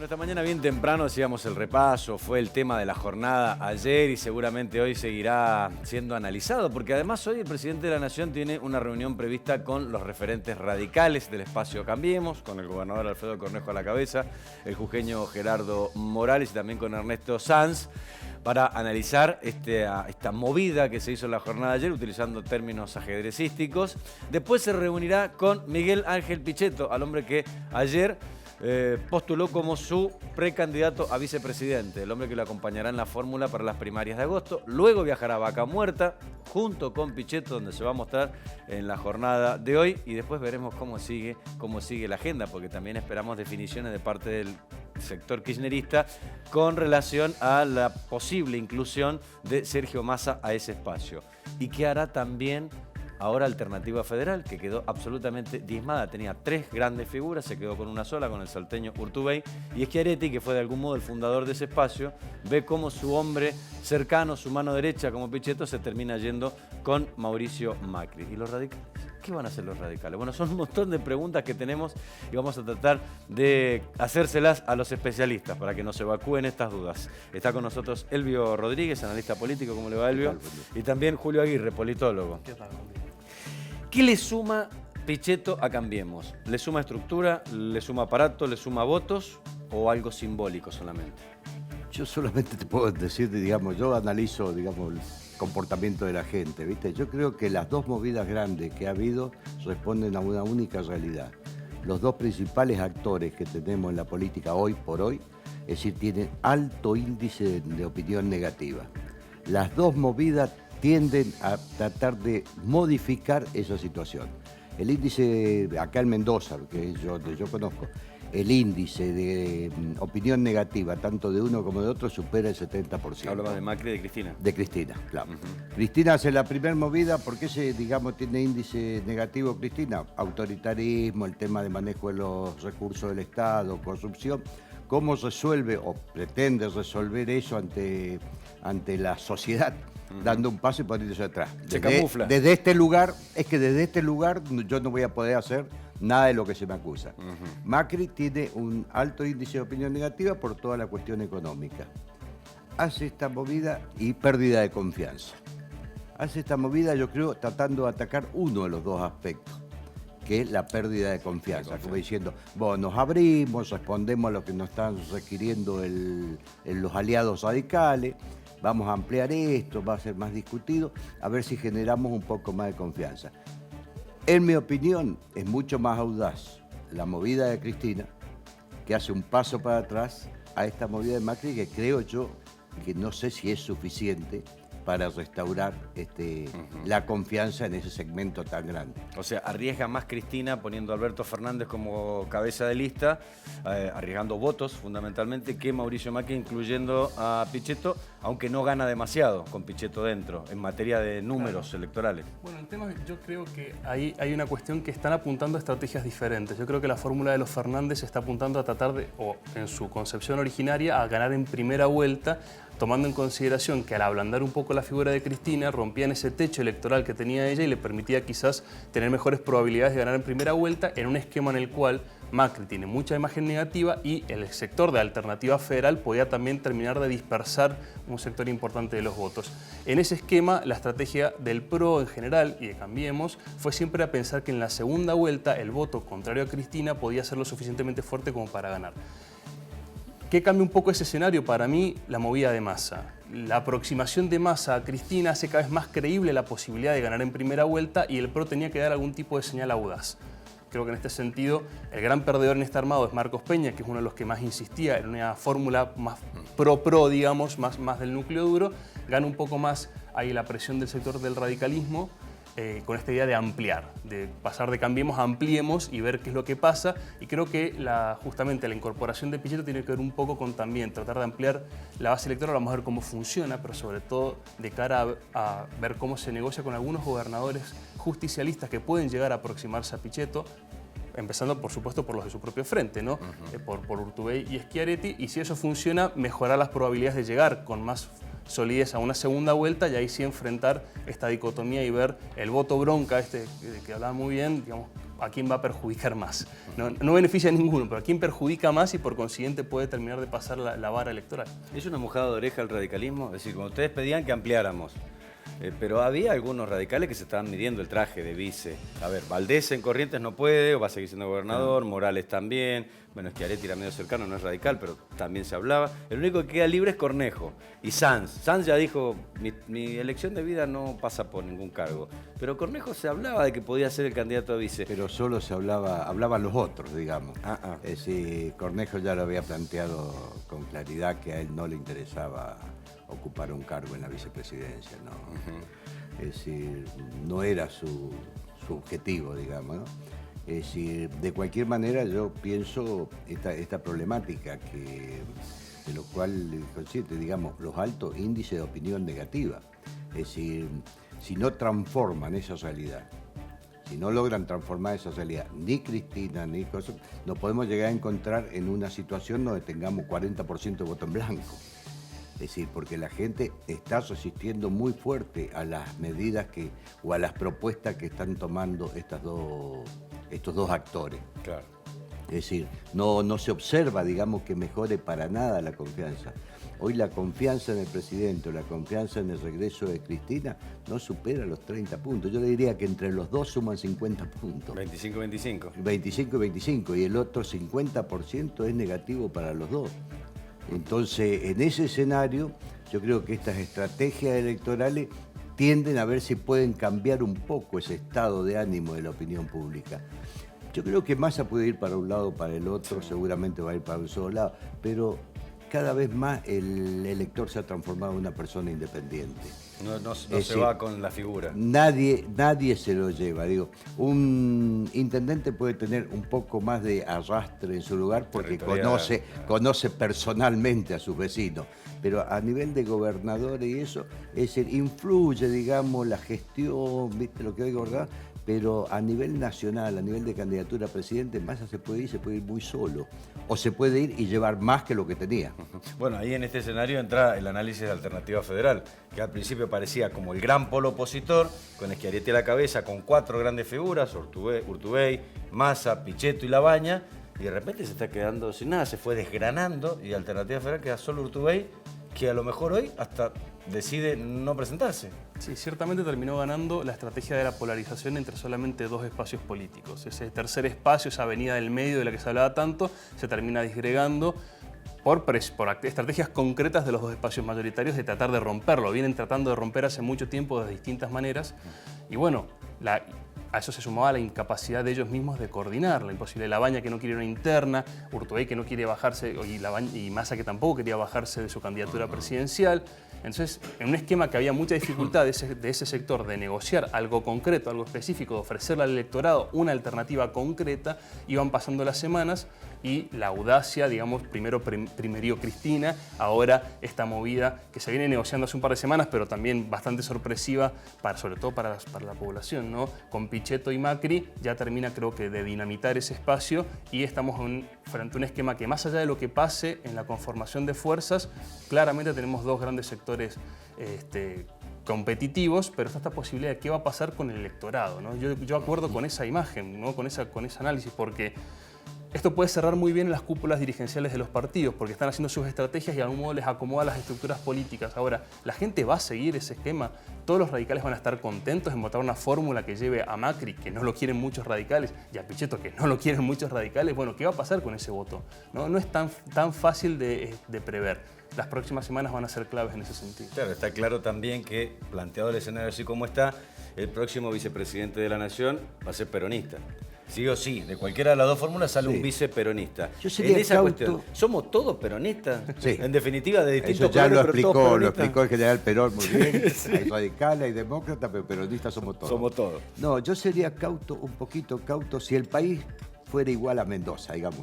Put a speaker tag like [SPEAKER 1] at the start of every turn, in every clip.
[SPEAKER 1] Bueno, esta mañana bien temprano hacíamos el repaso, fue el tema de la jornada ayer y seguramente hoy seguirá siendo analizado, porque además hoy el presidente de la Nación tiene una reunión prevista con los referentes radicales del espacio Cambiemos, con el gobernador Alfredo Cornejo a la cabeza, el jujeño Gerardo Morales y también con Ernesto Sanz, para analizar esta movida que se hizo en la jornada de ayer utilizando términos ajedrecísticos. Después se reunirá con Miguel Ángel Pichetto, al hombre que ayer postuló como su precandidato a vicepresidente, el hombre que lo acompañará en la fórmula para las primarias de agosto. Luego viajará a Vaca Muerta junto con Pichetto, donde se va a mostrar en la jornada de hoy, y después veremos cómo sigue la agenda, porque también esperamos definiciones de parte del sector kirchnerista con relación a la posible inclusión de Sergio Massa a ese espacio. ¿Y qué hará también ahora Alternativa Federal, que quedó absolutamente diezmada? Tenía tres grandes figuras, se quedó con una sola, con el salteño Urtubey, y Schiaretti, que fue de algún modo el fundador de ese espacio, ve cómo su hombre cercano, su mano derecha como Pichetto, se termina yendo con Mauricio Macri. ¿Y los radicales? ¿Qué van a hacer los radicales? Bueno, son un montón de preguntas que tenemos y vamos a tratar de hacérselas a los especialistas para que nos evacúen estas dudas. Está con nosotros Elvio Rodríguez, analista político. ¿Cómo le va, Elvio? Y también Julio Aguirre, politólogo.
[SPEAKER 2] ¿Qué tal?
[SPEAKER 1] ¿Qué le suma Pichetto a Cambiemos? ¿Le suma estructura, le suma aparato, le suma votos o algo simbólico solamente?
[SPEAKER 3] Yo solamente te puedo decir, digamos, yo analizo, digamos, el comportamiento de la gente, ¿viste? Yo creo que las dos movidas grandes que ha habido responden a una única realidad. Los dos principales actores que tenemos en la política hoy por hoy, es decir, tienen alto índice de opinión negativa. Las dos movidas tienden a tratar de modificar esa situación. El índice, acá en Mendoza, que yo conozco, el índice de opinión negativa, tanto de uno como de otro, supera el 70%.
[SPEAKER 1] Hablaba de Macri y de Cristina.
[SPEAKER 3] De Cristina, claro. Cristina hace la primera movida. ¿Por qué tiene índice negativo Cristina? Autoritarismo, el tema de manejo de los recursos del Estado, corrupción. ¿Cómo resuelve o pretende resolver eso ante la sociedad? Dando un paso y poniéndose atrás.
[SPEAKER 1] Se camufla.
[SPEAKER 3] Desde este lugar yo no voy a poder hacer nada de lo que se me acusa. Macri tiene un alto índice de opinión negativa por toda la cuestión económica. Hace esta movida y pérdida de confianza. Hace esta movida, yo creo, tratando de atacar uno de los dos aspectos, que es la pérdida de confianza. Como diciendo, bueno, nos abrimos, respondemos a lo que nos están requiriendo los aliados radicales, vamos a ampliar esto, va a ser más discutido, a ver si generamos un poco más de confianza. En mi opinión, es mucho más audaz la movida de Cristina, que hace un paso para atrás a esta movida de Macri, que creo yo que no sé si es suficiente para restaurar la confianza en ese segmento tan grande.
[SPEAKER 1] O sea, arriesga más Cristina poniendo a Alberto Fernández como cabeza de lista, arriesgando votos fundamentalmente, que Mauricio Macri incluyendo a Pichetto, aunque no gana demasiado con Pichetto dentro, en materia de números electorales.
[SPEAKER 2] Bueno, el tema, yo creo que ahí hay una cuestión que están apuntando a estrategias diferentes. Yo creo que la fórmula de los Fernández está apuntando a tratar de, o en su concepción originaria, a ganar en primera vuelta, tomando en consideración que al ablandar un poco la figura de Cristina, rompían ese techo electoral que tenía ella y le permitía quizás tener mejores probabilidades de ganar en primera vuelta en un esquema en el cual Macri tiene mucha imagen negativa y el sector de Alternativa Federal podía también terminar de dispersar un sector importante de los votos. En ese esquema, la estrategia del PRO en general y de Cambiemos fue siempre a pensar que en la segunda vuelta el voto contrario a Cristina podía ser lo suficientemente fuerte como para ganar. ¿Qué cambia un poco ese escenario? Para mí, la movida de Massa. La aproximación de Massa a Cristina hace cada vez más creíble la posibilidad de ganar en primera vuelta y el PRO tenía que dar algún tipo de señal audaz. Creo que en este sentido, el gran perdedor en este armado es Marcos Peña, que es uno de los que más insistía en una fórmula más pro-pro, digamos, más del núcleo duro. Gana un poco más ahí la presión del sector del radicalismo, con esta idea de ampliar, de pasar de Cambiemos a Ampliemos y ver qué es lo que pasa. Y creo que justamente la incorporación de Pichetto tiene que ver un poco con también tratar de ampliar la base electoral, vamos a ver cómo funciona, pero sobre todo de cara a ver cómo se negocia con algunos gobernadores justicialistas que pueden llegar a aproximarse a Pichetto, empezando por supuesto por los de su propio frente, ¿no? Por Urtubey y Schiaretti, y si eso funciona, mejorar las probabilidades de llegar con más solidez a una segunda vuelta y ahí sí enfrentar esta dicotomía y ver el voto bronca, que hablaba muy bien, digamos, a quién va a perjudicar más. No beneficia a ninguno, pero a quién perjudica más y por consiguiente puede terminar de pasar la vara electoral.
[SPEAKER 1] ¿Es una mojada de oreja el radicalismo? Es decir, cuando ustedes pedían que ampliáramos, pero había algunos radicales que se estaban midiendo el traje de vice. A ver, Valdés en Corrientes no puede, o va a seguir siendo gobernador, Morales también. Bueno, Schiaretti era medio cercano, no es radical, pero también se hablaba. El único que queda libre es Cornejo. Y Sanz. Sanz ya dijo, mi elección de vida no pasa por ningún cargo. Pero Cornejo se hablaba de que podía ser el candidato a vice.
[SPEAKER 3] Pero solo se hablaban los otros, digamos. Es decir, Cornejo ya lo había planteado con claridad que a él no le interesaba ocupar un cargo en la vicepresidencia, ¿no? Es decir, no era su objetivo, digamos, ¿no? Es decir, de cualquier manera yo pienso esta problemática de lo cual consiste, digamos, los altos índices de opinión negativa. Es decir, si no transforman esa realidad, si no logran transformar esa realidad, ni Cristina, ni cosas, nos podemos llegar a encontrar en una situación donde tengamos 40% de voto en blanco. Es decir, porque la gente está resistiendo muy fuerte a las medidas o a las propuestas que están tomando estos dos actores.
[SPEAKER 1] Claro.
[SPEAKER 3] Es decir, no se observa, digamos, que mejore para nada la confianza. Hoy la confianza en el presidente o la confianza en el regreso de Cristina no supera los 30 puntos. Yo le diría que entre los dos suman 50 puntos.
[SPEAKER 1] 25-25.
[SPEAKER 3] 25 y 25, y el otro 50% es negativo para los dos. Entonces, en ese escenario, yo creo que estas estrategias electorales tienden a ver si pueden cambiar un poco ese estado de ánimo de la opinión pública. Yo creo que Massa puede ir para un lado o para el otro, seguramente va a ir para un solo lado, pero cada vez más el elector se ha transformado en una persona independiente.
[SPEAKER 1] No se va con la figura.
[SPEAKER 3] Nadie se lo lleva. Digo, un intendente puede tener un poco más de arrastre en su lugar porque conoce personalmente a sus vecinos. Pero a nivel de gobernador y eso, es decir, influye, digamos, la gestión, ¿viste lo que hoy gobernador? Pero a nivel nacional, a nivel de candidatura a presidente, Massa se puede ir muy solo. O se puede ir y llevar más que lo que tenía.
[SPEAKER 1] Bueno, ahí en este escenario entra el análisis de Alternativa Federal, que al principio parecía como el gran polo opositor, con Schiaretti a la cabeza, con 4 grandes figuras, Urtubey, Massa, Pichetto y Labaña, y de repente se está quedando sin nada, se fue desgranando, y Alternativa Federal queda solo Urtubey, que a lo mejor hoy hasta decide no presentarse.
[SPEAKER 2] Sí, ciertamente terminó ganando la estrategia de la polarización entre solamente 2 espacios políticos. Ese tercer espacio, esa avenida del medio de la que se hablaba tanto, se termina disgregando por estrategias concretas de los 2 espacios mayoritarios de tratar de romperlo. Vienen tratando de romper hace mucho tiempo de distintas maneras. Y bueno, a eso se sumaba la incapacidad de ellos mismos de coordinar, la imposibilidad de Labaña que no quiere una interna, Urtubey que no quiere bajarse, y Massa que tampoco quería bajarse de su candidatura presidencial. Entonces, en un esquema que había mucha dificultad de ese sector de negociar algo concreto, algo específico, de ofrecerle al electorado una alternativa concreta, iban pasando las semanas y la audacia, digamos, primero Cristina, ahora esta movida que se viene negociando hace un par de semanas, pero también bastante sorpresiva, sobre todo para la población, ¿no? Con Pichetto y Macri ya termina, creo que, de dinamitar ese espacio y estamos frente a un esquema que, más allá de lo que pase en la conformación de fuerzas, claramente tenemos 2 grandes sectores competitivos, pero está esta posibilidad de qué va a pasar con el electorado, ¿no? Yo acuerdo con esa imagen, ¿no? con ese análisis, porque esto puede cerrar muy bien en las cúpulas dirigenciales de los partidos, porque están haciendo sus estrategias y de algún modo les acomoda las estructuras políticas. Ahora, ¿la gente va a seguir ese esquema? ¿Todos los radicales van a estar contentos en votar una fórmula que lleve a Macri, que no lo quieren muchos radicales, y a Pichetto, que no lo quieren muchos radicales? Bueno, ¿qué va a pasar con ese voto? No es tan fácil de prever. Las próximas semanas van a ser claves en ese sentido.
[SPEAKER 1] Claro, está claro también que, planteado el escenario así como está, el próximo vicepresidente de la Nación va a ser peronista. Sí o sí, de cualquiera de las 2 fórmulas sale un viceperonista.
[SPEAKER 3] Yo sería
[SPEAKER 1] en esa
[SPEAKER 3] cauto.
[SPEAKER 1] Cuestión, ¿somos todos peronistas?
[SPEAKER 3] Sí.
[SPEAKER 1] En definitiva, de distintos
[SPEAKER 3] Eso ya
[SPEAKER 1] colores,
[SPEAKER 3] lo explicó el general Perón muy bien. Hay radicales, hay demócratas, pero peronistas somos todos.
[SPEAKER 1] Somos todos.
[SPEAKER 3] No, yo sería un poquito cauto, si el país fuera igual a Mendoza, digamos.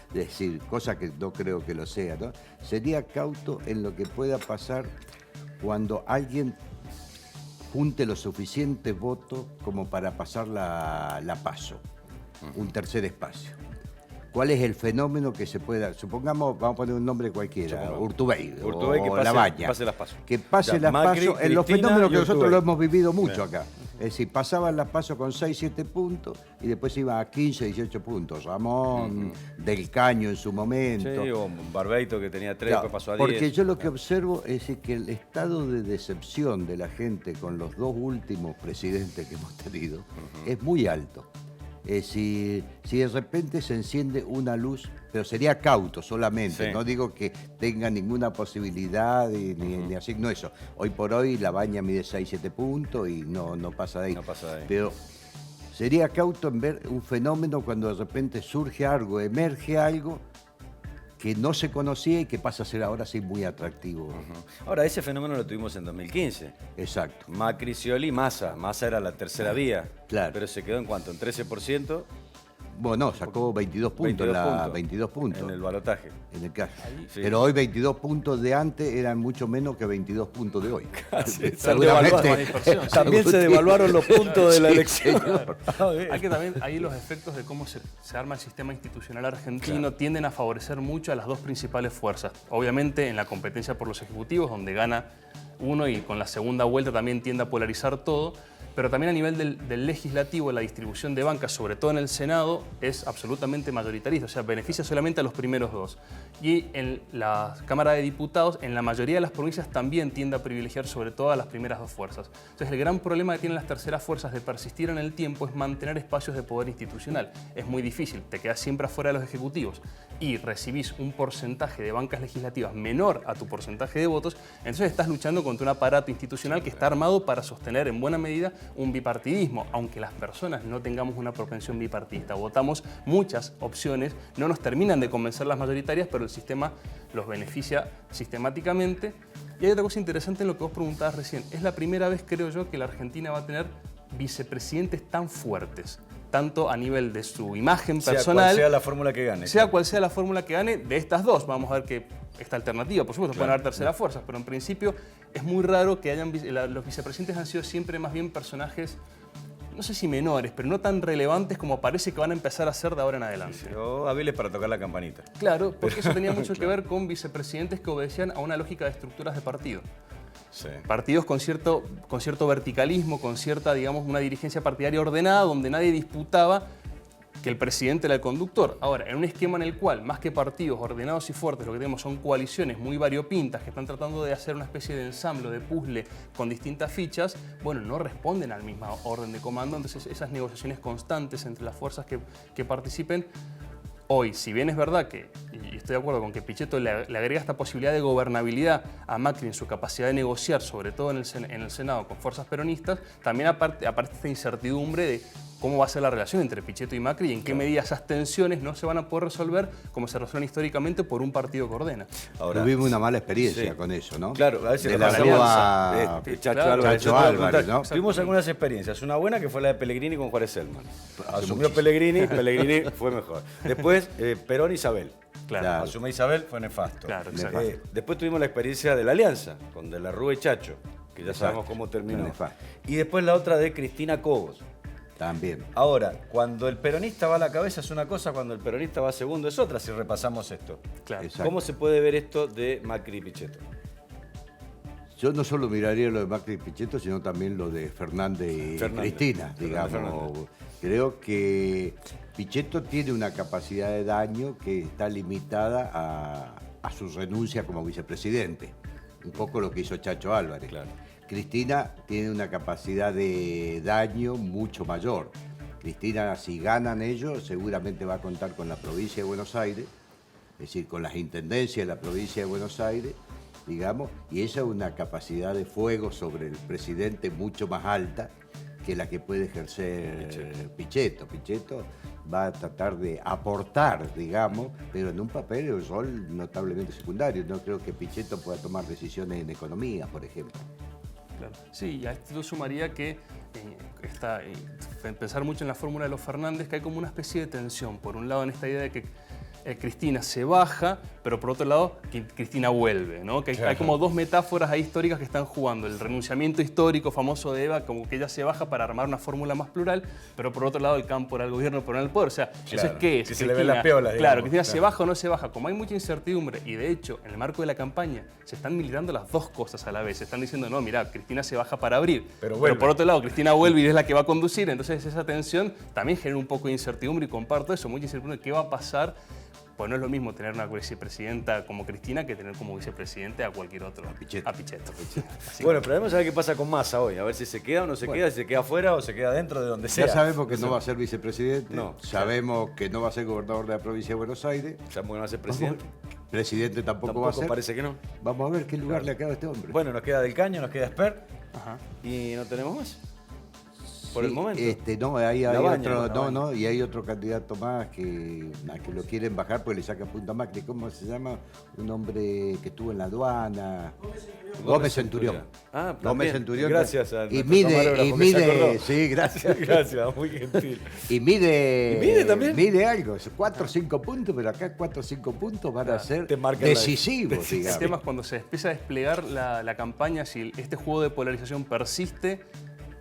[SPEAKER 3] Es decir, cosa que no creo que lo sea, ¿no? Sería cauto en lo que pueda pasar cuando alguien junte los suficientes votos como para pasar la PASO, un tercer espacio. ¿Cuál es el fenómeno que se puede dar? Supongamos, vamos a poner un nombre cualquiera, Urtubey
[SPEAKER 1] que
[SPEAKER 3] o
[SPEAKER 1] pase,
[SPEAKER 3] Labaña.
[SPEAKER 1] pase las PASO.
[SPEAKER 3] Que pase
[SPEAKER 1] Ya,
[SPEAKER 3] las
[SPEAKER 1] Macri,
[SPEAKER 3] PASO en los
[SPEAKER 1] Cristina
[SPEAKER 3] fenómenos
[SPEAKER 1] y
[SPEAKER 3] que nosotros
[SPEAKER 1] Urtubey.
[SPEAKER 3] lo hemos vivido mucho acá. Es decir, pasaban las PASO con 6, 7 puntos y después iban a 15, 18 puntos. Ramón, Del Caño en su momento.
[SPEAKER 1] Sí, o Barbeito que tenía 3,
[SPEAKER 3] Claro,
[SPEAKER 1] después pasó a 10.
[SPEAKER 3] porque yo lo que observo es que el estado de decepción de la gente con los dos últimos presidentes que hemos tenido es muy alto. Si de repente se enciende una luz, pero sería cauto solamente,
[SPEAKER 1] Sí.
[SPEAKER 3] no digo que tenga ninguna posibilidad ni así, no eso. Hoy por hoy la Baña mide 6, 7 puntos y no pasa de ahí.
[SPEAKER 1] No pasa de ahí.
[SPEAKER 3] Pero sería cauto en ver un fenómeno cuando de repente surge algo, emerge algo que no se conocía y que pasa a ser ahora sí muy atractivo.
[SPEAKER 1] Ahora, ese fenómeno lo tuvimos en 2015.
[SPEAKER 3] Exacto.
[SPEAKER 1] Macri, Scioli, Massa. Massa era la tercera vía.
[SPEAKER 3] Claro.
[SPEAKER 1] Pero se quedó en cuánto, en 13%.
[SPEAKER 3] Bueno, sacó 22 puntos, 22 puntos
[SPEAKER 1] En el balotaje.
[SPEAKER 3] en el caso.
[SPEAKER 1] Sí.
[SPEAKER 3] Pero hoy 22 puntos de antes eran mucho menos que 22 puntos de hoy.
[SPEAKER 1] También se devaluaron los puntos de la
[SPEAKER 3] Sí,
[SPEAKER 1] elección.
[SPEAKER 3] señor.
[SPEAKER 2] Hay que también, ahí los efectos de cómo se arma el sistema institucional argentino tienden a favorecer mucho a las dos principales fuerzas. Obviamente en la competencia por los ejecutivos, donde gana uno y con la segunda vuelta también tiende a polarizar todo, pero también a nivel del legislativo, la distribución de bancas, sobre todo en el Senado, es absolutamente majoritarista, o sea, beneficia solamente a los primeros dos. Y en la Cámara de Diputados, en la mayoría de las provincias también tiende a privilegiar sobre todo a las primeras dos fuerzas. Entonces, el gran problema que tienen las terceras fuerzas de persistir en el tiempo es mantener espacios de poder institucional. Es muy difícil, te quedas siempre afuera de los ejecutivos y recibís un porcentaje de bancas legislativas menor a tu porcentaje de votos, entonces estás luchando contra un aparato institucional que está armado para sostener en buena medida un bipartidismo, aunque las personas no tengamos una propensión bipartidista. Votamos muchas opciones, no nos terminan de convencer las mayoritarias, pero el sistema los beneficia sistemáticamente. Y hay otra cosa interesante en lo que vos preguntabas recién. Es la primera vez, creo yo, que la Argentina va a tener vicepresidentes tan fuertes, tanto a nivel de su imagen personal,
[SPEAKER 1] Sea cual sea la fórmula que gane.
[SPEAKER 2] sea cual sea la fórmula que gane, de estas dos. Vamos a ver que esta alternativa, por supuesto, pueden haber terceras fuerzas, pero en principio es muy raro que los vicepresidentes han sido siempre más bien personajes, no sé si menores, pero no tan relevantes como parece que van a empezar a ser de ahora en adelante.
[SPEAKER 1] O hábiles para tocar la campanita.
[SPEAKER 2] Claro, porque eso tenía mucho que ver con vicepresidentes que obedecían a una lógica de estructuras de partido.
[SPEAKER 1] Sí.
[SPEAKER 2] Partidos con cierto verticalismo, con cierta, digamos, una dirigencia partidaria ordenada, donde nadie disputaba que el presidente era el conductor. Ahora, en un esquema en el cual, más que partidos ordenados y fuertes, lo que tenemos son coaliciones muy variopintas que están tratando de hacer una especie de ensamble, de puzzle con distintas fichas, bueno, no responden al mismo orden de comando, entonces esas negociaciones constantes entre las fuerzas que participen. Hoy, si bien es verdad que, y estoy de acuerdo con que Pichetto le agrega esta posibilidad de gobernabilidad a Macri en su capacidad de negociar, sobre todo en el Senado con fuerzas peronistas, también aparte esta incertidumbre de cómo va a ser la relación entre Pichetto y Macri y en qué medida esas tensiones no se van a poder resolver como se resuelven históricamente por un partido que ordena.
[SPEAKER 1] Ahora,
[SPEAKER 3] tuvimos una mala experiencia
[SPEAKER 1] sí.
[SPEAKER 3] con eso, ¿no?
[SPEAKER 1] Claro, a veces
[SPEAKER 3] de
[SPEAKER 1] le
[SPEAKER 3] la
[SPEAKER 1] pasamos
[SPEAKER 3] Rúa
[SPEAKER 1] Chacho
[SPEAKER 2] claro,
[SPEAKER 1] Álvarez.
[SPEAKER 3] Chacho
[SPEAKER 1] Yo te voy a
[SPEAKER 3] Álvarez,
[SPEAKER 1] contar.
[SPEAKER 3] ¿no?
[SPEAKER 1] Tuvimos algunas experiencias. Una buena que fue la de Pellegrini con Juárez Selman. Asumió Pellegrini fue mejor. Después, Perón y Isabel.
[SPEAKER 2] Claro.
[SPEAKER 1] Asume Isabel, fue nefasto.
[SPEAKER 2] Claro, exacto.
[SPEAKER 1] Después tuvimos la experiencia de la Alianza, con De la Rúa y Chacho, que ya
[SPEAKER 3] Exacto.
[SPEAKER 1] sabemos cómo terminó.
[SPEAKER 3] Nefasto.
[SPEAKER 1] Y después la otra de Cristina Cobos.
[SPEAKER 3] También.
[SPEAKER 1] Ahora, cuando el peronista va a la cabeza es una cosa, cuando el peronista va segundo es otra, si repasamos esto.
[SPEAKER 2] Claro.
[SPEAKER 3] Exacto.
[SPEAKER 1] ¿Cómo se puede ver esto de Macri y Pichetto?
[SPEAKER 3] Yo no solo miraría lo de Macri y Pichetto, sino también lo de Fernández y Cristina, digamos.
[SPEAKER 1] Fernández.
[SPEAKER 3] Creo que Pichetto tiene una capacidad de daño que está limitada a su renuncia como vicepresidente. Un poco lo que hizo Chacho Álvarez.
[SPEAKER 1] Claro.
[SPEAKER 3] Cristina tiene una capacidad de daño mucho mayor. Cristina, si ganan ellos, seguramente va a contar con la provincia de Buenos Aires, es decir, con las intendencias de la provincia de Buenos Aires, digamos, y esa es una capacidad de fuego sobre el presidente mucho más alta que la que puede ejercer Pichetto. Pichetto va a tratar de aportar, digamos, pero en un papel o rol notablemente secundario. No creo que Pichetto pueda tomar decisiones en economía, por ejemplo.
[SPEAKER 2] Claro. Sí, y a esto yo sumaría que pensar mucho en la fórmula de los Fernández, que hay como una especie de tensión. Por un lado, en esta idea de que Cristina se baja, pero por otro lado, Cristina vuelve, ¿no? Que hay como dos metáforas ahí históricas que están jugando. El renunciamiento histórico famoso de Eva, como que ella se baja para armar una fórmula más plural, pero por otro lado, el campo era el gobierno, pero no el poder. O sea, ¿eso es qué es?
[SPEAKER 1] Que se le ven las piolas, digamos.
[SPEAKER 2] Claro, Cristina se baja o no se baja. Como hay mucha incertidumbre, y de hecho, en el marco de la campaña, se están militando las dos cosas a la vez. Se están diciendo, no, mira, Cristina se baja para abrir, pero por otro lado, Cristina vuelve y es la que va a conducir. Entonces, esa tensión también genera un poco de incertidumbre, y comparto eso, mucha incertidumbre. ¿Qué va a pasar? Pues no es lo mismo tener una vicepresidenta como Cristina que tener como vicepresidente a cualquier otro. A Pichetto.
[SPEAKER 1] Bueno, pero vamos a ver qué pasa con Massa hoy. A ver si se queda o no se queda, si se queda afuera o se queda dentro de donde sea.
[SPEAKER 3] Ya sabemos que no va a ser vicepresidente.
[SPEAKER 1] No.
[SPEAKER 3] Sabemos que no va a ser gobernador de la provincia de Buenos Aires.
[SPEAKER 1] Sabemos que no va a ser presidente.
[SPEAKER 3] Presidente tampoco va a ser.
[SPEAKER 1] Parece que no.
[SPEAKER 3] Vamos a ver qué lugar le queda a este hombre.
[SPEAKER 1] Bueno, nos queda Del Caño, nos queda Esper. Y no tenemos más. Por el momento.
[SPEAKER 3] No, ahí hay
[SPEAKER 1] Labaña,
[SPEAKER 3] otro, y hay otro candidato más que lo quieren bajar porque le saca punta a Macri. ¿Cómo se llama? Un hombre que estuvo en la aduana. Gómez Centurión. Gómez Centurión.
[SPEAKER 1] Gracias a
[SPEAKER 3] y mide, sí, gracias.
[SPEAKER 1] Gracias, muy gentil.
[SPEAKER 3] Y mide
[SPEAKER 1] también.
[SPEAKER 3] Mide algo, 4 o 5 puntos, pero acá 4 o 5 puntos van a ser decisivos, digamos.
[SPEAKER 2] El tema es cuando se empieza a desplegar la campaña, si este juego de polarización persiste,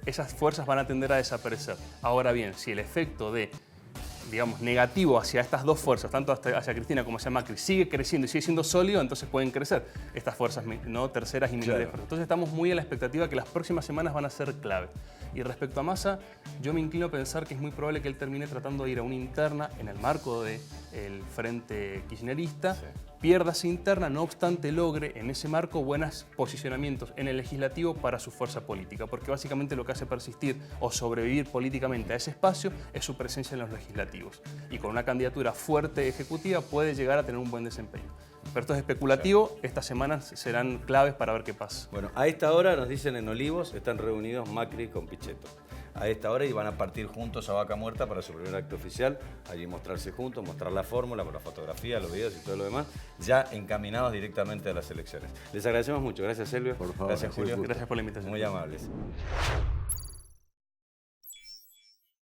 [SPEAKER 2] esas fuerzas van a tender a desaparecer. Ahora bien, si el efecto digamos, negativo hacia estas dos fuerzas, tanto hacia Cristina como hacia Macri, sigue creciendo y sigue siendo sólido, entonces pueden crecer estas fuerzas, ¿no? Terceras y minoritarias. Claro. Entonces estamos muy a la expectativa que las próximas semanas van a ser clave. Y respecto a Massa, yo me inclino a pensar que es muy probable que él termine tratando de ir a una interna en el marco del frente kirchnerista, pierda esa interna, no obstante logre en ese marco buenos posicionamientos en el legislativo para su fuerza política, porque básicamente lo que hace persistir o sobrevivir políticamente a ese espacio es su presencia en los legislativos. Y con una candidatura fuerte ejecutiva puede llegar a tener un buen desempeño. Pero esto es especulativo, estas semanas serán claves para ver qué pasa.
[SPEAKER 1] Bueno, a esta hora nos dicen en Olivos, están reunidos Macri con Pichetto. A esta hora y van a partir juntos a Vaca Muerta para su primer acto oficial, allí mostrarse juntos, mostrar la fórmula, con la fotografía, los videos y todo lo demás, ya encaminados directamente a las elecciones. Les agradecemos mucho, gracias Silvio,
[SPEAKER 3] por favor,
[SPEAKER 1] gracias Julio,
[SPEAKER 2] gracias por la invitación.
[SPEAKER 1] Muy amables.